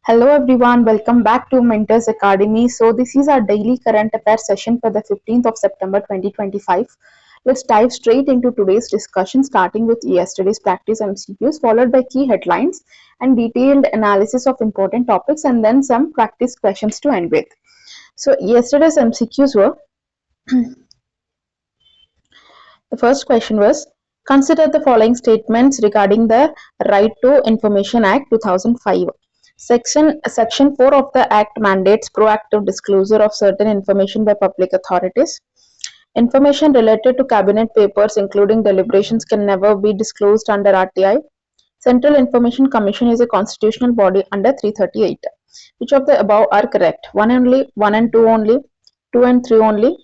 Hello everyone, welcome back to Mentors Academy. So this is our daily current affairs session for the 15th of September 2025. Let's dive straight into today's discussion, starting with yesterday's practice MCQs, followed by key headlines and detailed analysis of important topics, and then some practice questions to end with. So yesterday's MCQs were, the first question was, consider the following statements regarding the Right to Information Act 2005. Section 4 of the Act mandates proactive disclosure of certain information by public authorities. Information related to cabinet papers, including deliberations, can never be disclosed under RTI. Central Information Commission is a constitutional body under 338. Which of the above are correct? 1 only, 1 and 2 only, 2 and 3 only,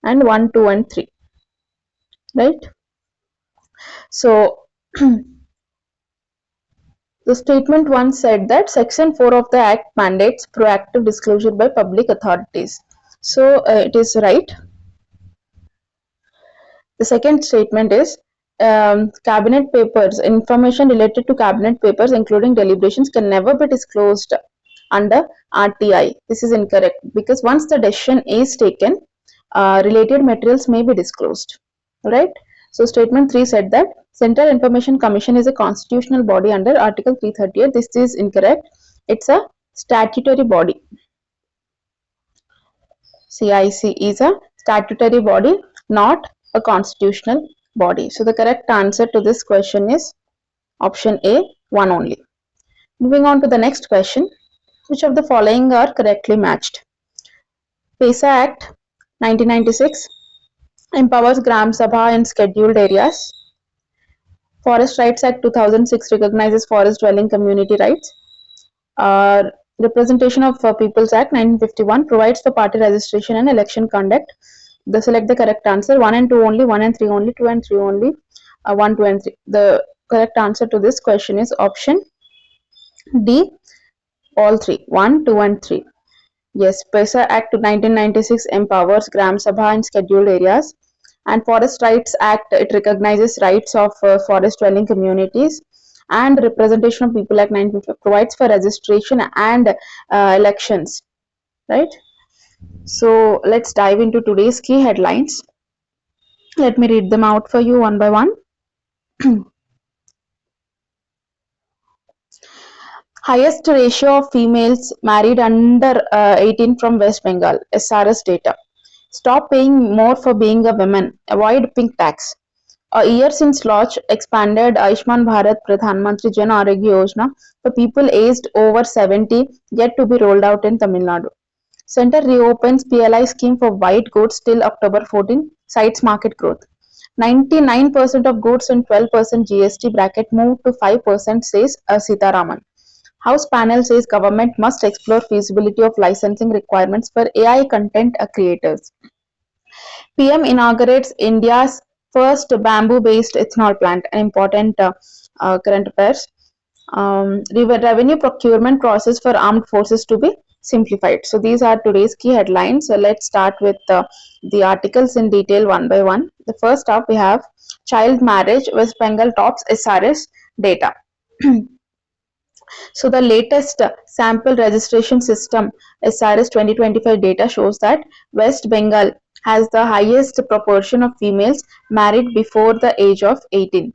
and 1, 2 and 3. Right? So, the statement 1 said that Section 4 of the Act mandates proactive disclosure by public authorities. So, it is right. The second statement is cabinet papers, information related to cabinet papers, including deliberations, can never be disclosed under RTI. This is incorrect because once the decision is taken, related materials may be disclosed. Right? So, statement 3 said that Central Information Commission is a constitutional body under Article 338. This is incorrect. It's a statutory body. CIC is a statutory body, not a constitutional body. So, the correct answer to this question is option A, 1 only. Moving on to the next question. Which of the following are correctly matched? PESA Act 1996 empowers Gram Sabha in scheduled areas. Forest Rights Act 2006 recognizes forest dwelling community rights. Representation of Peoples Act 1951 provides for party registration and election conduct. Select the correct answer. 1 and 2 only, 1 and 3 only, 2 and 3 only, 1, 2 and 3. The correct answer to this question is option D, all 3. 1, 2 and 3. Yes, PESA Act 1996 empowers Gram Sabha in scheduled areas, and Forest Rights Act, it recognizes rights of forest dwelling communities, and Representation of People Act 1950 provides for registration and elections. Right? So let's dive into today's key headlines. Let me read them out for you one by one. Highest ratio of females married under 18 from West Bengal, SRS data. Stop paying more for being a woman. Avoid pink tax. A year since launch, expanded Ayushman Bharat Pradhan Mantri Jan Arogya Yojana for people aged over 70, yet to be rolled out in Tamil Nadu. Center reopens PLI scheme for white goods till October 14, cites market growth. 99% of goods and 12% GST bracket moved to 5%, says Sitaraman. House panel says government must explore feasibility of licensing requirements for AI content creators. PM inaugurates India's first bamboo-based ethanol plant, an important current affairs. Revenue procurement process for armed forces to be simplified. So these are today's key headlines. So let's start with the articles in detail one by one. The first up we have child marriage, West Bengal tops SRS data. So the latest sample registration system SRS 2025 data shows that West Bengal has the highest proportion of females married before the age of 18.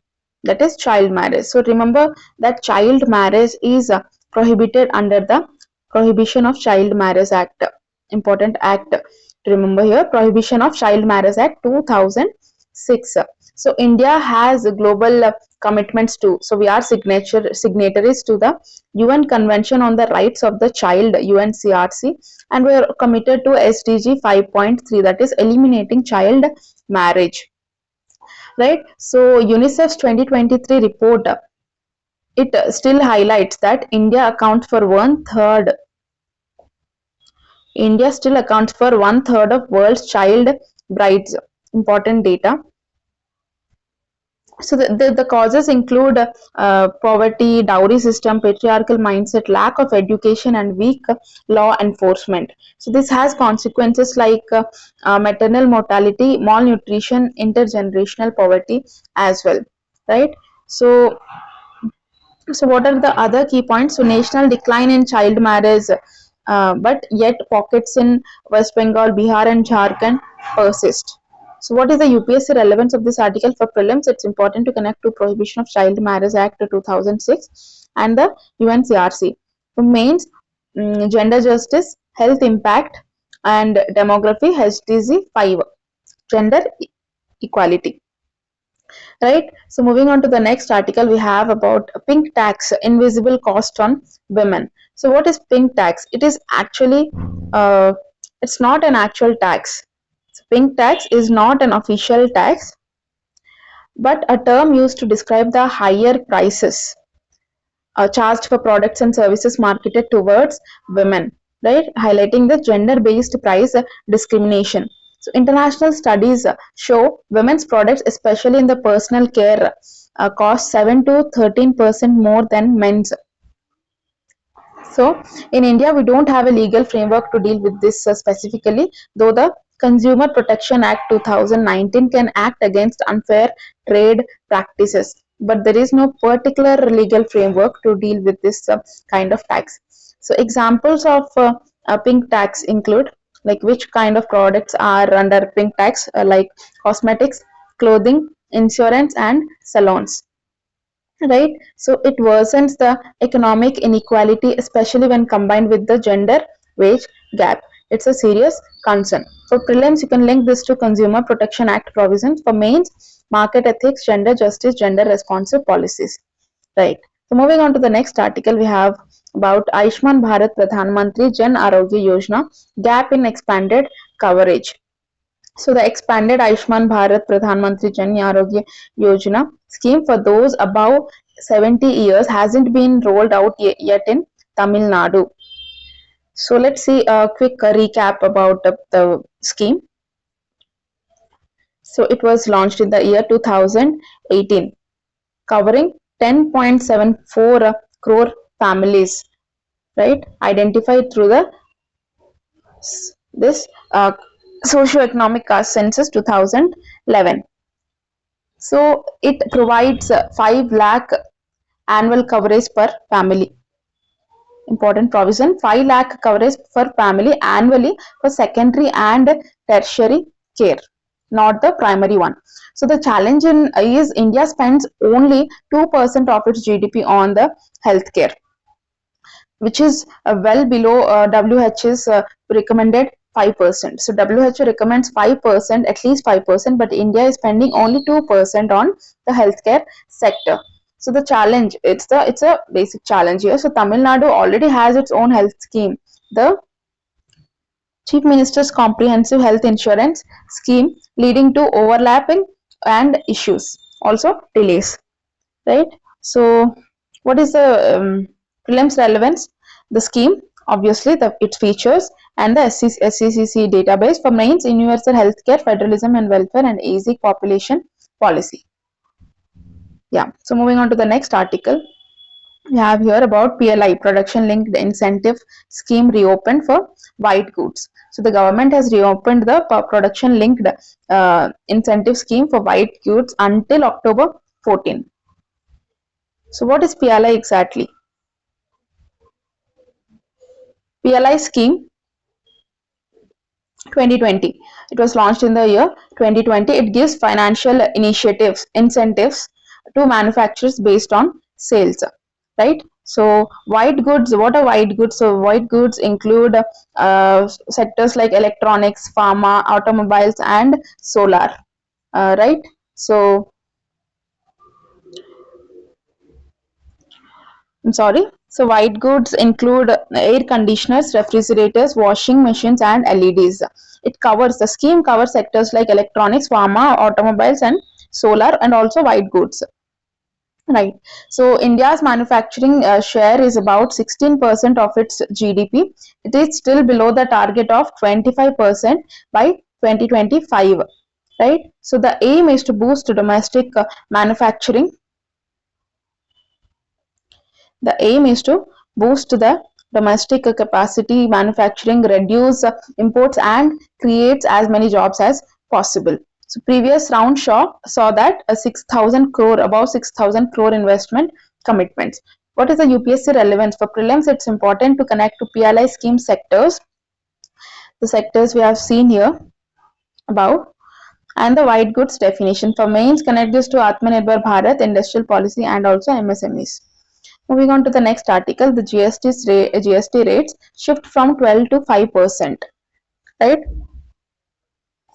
That is child marriage. So remember that child marriage is prohibited under the Prohibition of Child Marriage Act. Important act to remember here, Prohibition of Child Marriage Act 2006. So India has global commitments too. So we are signatories to the UN Convention on the Rights of the Child, UNCRC, and we are committed to SDG 5.3, that is eliminating child marriage. Right? So UNICEF's 2023 report, it still highlights that India accounts for one-third. India still accounts for one-third of world's child brides. Important data. So the causes include poverty, dowry system, patriarchal mindset, lack of education, and weak law enforcement. So this has consequences like maternal mortality, malnutrition, intergenerational poverty as well. Right? So So what are the other key points? So national decline in child marriage, but yet pockets in West Bengal, Bihar and Jharkhand persist. So what is the UPSC relevance of this article for prelims? It's important to connect to Prohibition of Child Marriage Act 2006 and the UNCRC. For mains, gender justice, health impact and demography, HDZ 5, gender equality. Right, so moving on to the next article, we have about pink tax, invisible cost on women. So what is pink tax? It is actually it's not an actual tax. So pink tax is not an official tax, but a term used to describe the higher prices charged for products and services marketed towards women, right? Highlighting the gender based price discrimination. So, international studies show women's products, especially in the personal care, cost 7 to 13% more than men's. So, in India, we don't have a legal framework to deal with this specifically, though the Consumer Protection Act 2019 can act against unfair trade practices. But there is no particular legal framework to deal with this kind of tax. So, examples of pink tax include like which kind of products are under pink tax, like cosmetics, clothing, insurance, and salons, right? So it worsens the economic inequality, especially when combined with the gender wage gap. It's a serious concern. For prelims, you can link this to Consumer Protection Act provisions. For mains, market ethics, gender justice, gender responsive policies, right? So moving on to the next article, we have about Ayushman Bharat Pradhan Mantri Jan Arogya Yojana, gap in expanded coverage. So the expanded Ayushman Bharat Pradhan Mantri Jan Arogya Yojana scheme for those above 70 years hasn't been rolled out yet in Tamil Nadu. So let's see a quick recap about the scheme. So it was launched in the year 2018, covering 10.74 crore families, right, identified through the this socio-economic caste census 2011. So it provides 5 lakh annual coverage per family. Important provision, 5 lakh coverage per family annually for secondary and tertiary care, not the primary one. So the challenge is India spends only 2% of its GDP on the healthcare, which is well below WHO's recommended 5%. So WHO recommends 5%, at least 5%, but India is spending only 2% on the healthcare sector. So the challenge, it's a basic challenge here. So Tamil Nadu already has its own health scheme, the Chief Minister's Comprehensive Health Insurance Scheme, leading to overlapping and issues, also delays, right? So what is the prelims relevance? The scheme, obviously its features, and the SCCC database. For mains, universal healthcare, federalism and welfare, and ASIC population policy. Yeah, so moving on to the next article, we have here about PLI, production linked incentive scheme, reopened for white goods. So the government has reopened the production linked incentive scheme for white goods until October 14. So what is PLI exactly? PLI scheme 2020. It was launched in the year 2020. It gives financial incentives to manufacturers based on sales, right? So white goods, what are white goods? So white goods include sectors like electronics, pharma, automobiles and solar, right? So I'm sorry. So white goods include air conditioners, refrigerators, washing machines, and LEDs. The scheme covers sectors like electronics, pharma, automobiles, and solar, and also white goods. Right. So India's manufacturing share is about 16% of its GDP. It is still below the target of 25% by 2025. Right. So the aim is to boost domestic manufacturing. The aim is to boost the domestic capacity manufacturing, reduce imports, and creates as many jobs as possible. So previous round saw that a 6,000 crore, above 6,000 crore investment commitments. What is the UPSC relevance? For prelims, it's important to connect to PLI scheme sectors, the sectors we have seen here above, and the white goods definition. For mains, connect this to Atmanirbhar Bharat, industrial policy, and also MSMEs. Moving on to the next article, the GST rates shift from 12 to 5%. Right?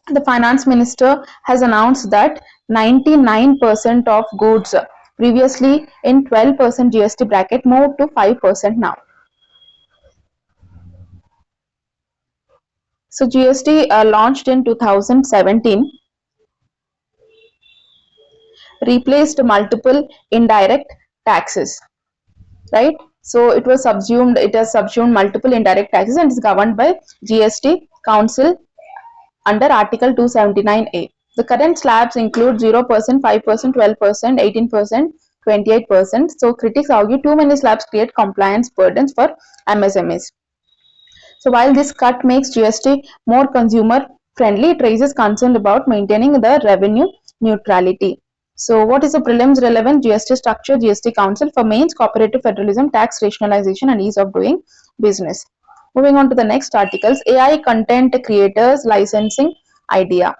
The finance minister has announced that 99% of goods previously in 12% GST bracket moved to 5% now. So GST launched in 2017 replaced multiple indirect taxes, right? So it has subsumed multiple indirect taxes and is governed by GST Council under Article 279A. The current slabs include 0%, 5%, 12%, 18%, 28%. So critics argue too many slabs create compliance burdens for MSMEs. So while this cut makes GST more consumer friendly, it raises concern about maintaining the revenue neutrality. So what is the prelims relevant? GST structure, GST council. For mains, cooperative federalism, tax rationalization and ease of doing business. Moving on to the next articles, AI content creators licensing idea.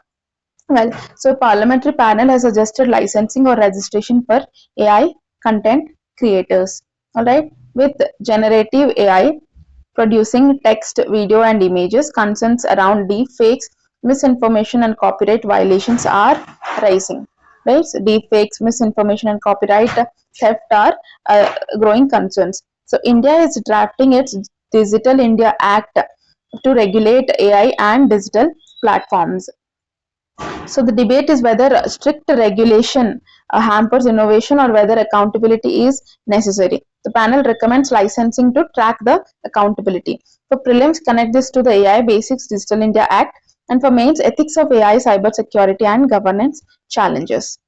Well, so parliamentary panel has suggested licensing or registration for AI content creators. All right, with generative AI producing text, video, and images, concerns around deepfakes, misinformation, and copyright violations are rising. Right? So deepfakes, misinformation, and copyright theft are growing concerns. So India is drafting its Digital India Act to regulate AI and digital platforms. So the debate is whether strict regulation hampers innovation or whether accountability is necessary. The panel recommends licensing to track the accountability. For prelims, connect this to the AI Basics Digital India Act, and for mains, ethics of AI, cyber security and governance challenges.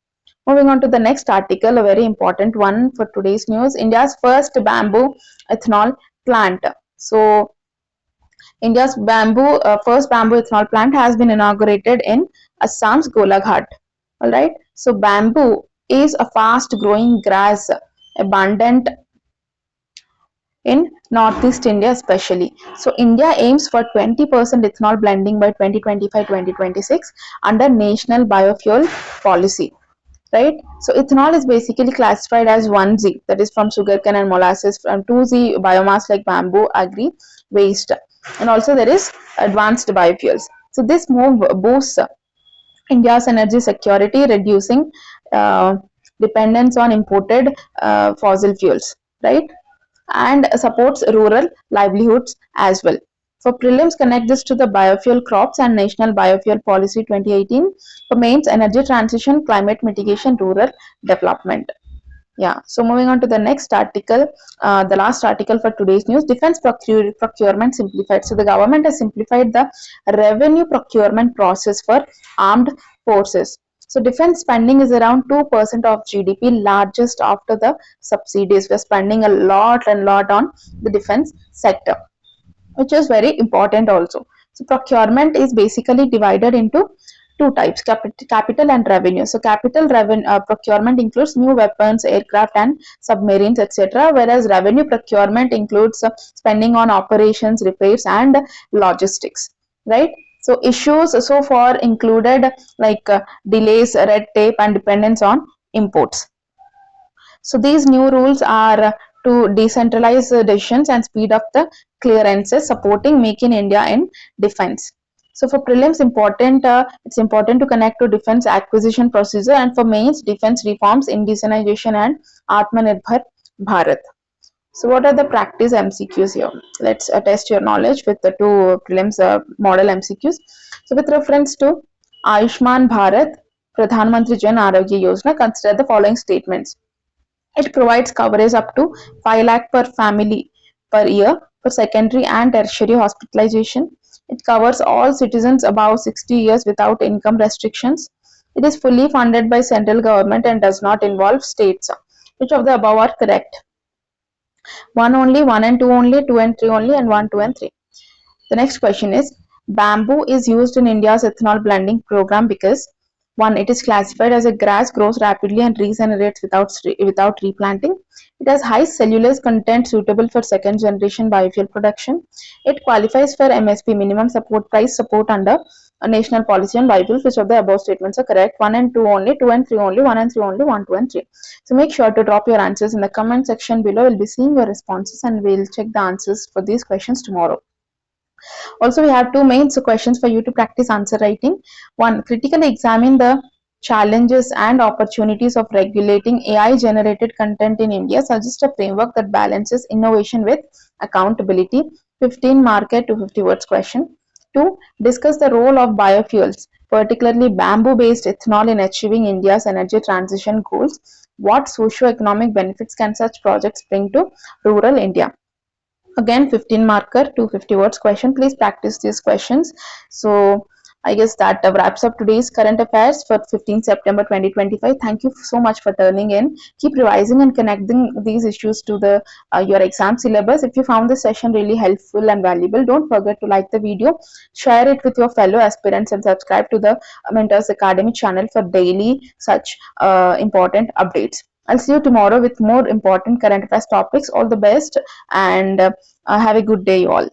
Moving on to the next article, a very important one for today's news, India's first bamboo ethanol plant. So India's first bamboo ethanol plant has been inaugurated in Assam's Golaghat. All right. So bamboo is a fast-growing grass, abundant in Northeast India especially. So India aims for 20% ethanol blending by 2025-2026 under National Biofuel Policy. Right? So ethanol is basically classified as 1Z, that is from sugarcane and molasses, from 2Z biomass like bamboo, agri waste, and also there is advanced biofuels. So this move boosts India's energy security, reducing dependence on imported fossil fuels, right? And supports rural livelihoods as well. For prelims, connect this to the biofuel crops and National Biofuel Policy 2018. For mains, energy transition, climate mitigation, rural development. Yeah, so moving on to the next article, the last article for today's news, defense procurement simplified. So the government has simplified the revenue procurement process for armed forces. So defense spending is around 2% of GDP, largest after the subsidies. We're spending a lot on the defense sector, which is very important also. So procurement is basically divided into two types, capital and revenue. So capital procurement includes new weapons, aircraft and submarines, etc., whereas revenue procurement includes spending on operations, repairs and logistics, right? So issues so far included like delays, red tape and dependence on imports. So these new rules are to decentralize the decisions and speed up the clearances, supporting Make in India in defense. So for prelims, it's important to connect to defense acquisition procedure, and for mains, defense reforms, indigenization and Atmanirbhar Bharat. So what are the practice MCQs here? Let's test your knowledge with the two prelims model MCQs. So with reference to Ayushman Bharat, Pradhan Mantri Jan Arogya Yojana, consider the following statements. It provides coverage up to 5 lakh per family per year for secondary and tertiary hospitalization. It covers all citizens above 60 years without income restrictions. It is fully funded by central government and does not involve states. Which of the above are correct? 1 only, 1 and 2 only, 2 and 3 only, and 1, 2 and 3. The next question is, bamboo is used in India's ethanol blending program because 1. It is classified as a grass, grows rapidly and regenerates without replanting. It has high cellulose content suitable for second generation biofuel production. It qualifies for MSP, minimum support price support, under a national policy on biofuels. Which of the above statements are correct? 1 and 2 only, 2 and 3 only, 1 and 3 only, 1, 2 and 3. So make sure to drop your answers in the comment section below. We'll be seeing your responses and we'll check the answers for these questions tomorrow. Also, we have two main questions for you to practice answer writing. One, critically examine the challenges and opportunities of regulating AI generated content in India. Suggest a framework that balances innovation with accountability. 15 market to 50 words question. 2. Discuss the role of biofuels, particularly bamboo based ethanol, in achieving India's energy transition goals. What socio-economic benefits can such projects bring to rural India? Again, 15 marker, 250 words question. Please practice these questions. So I guess that wraps up today's current affairs for 15 September 2025. Thank you so much for turning in. Keep revising and connecting these issues to the your exam syllabus. If you found this session really helpful and valuable, don't forget to like the video, share it with your fellow aspirants, and subscribe to the Mentors Academy channel for daily such important updates. I'll see you tomorrow with more important current affairs topics. All the best, and have a good day, you all.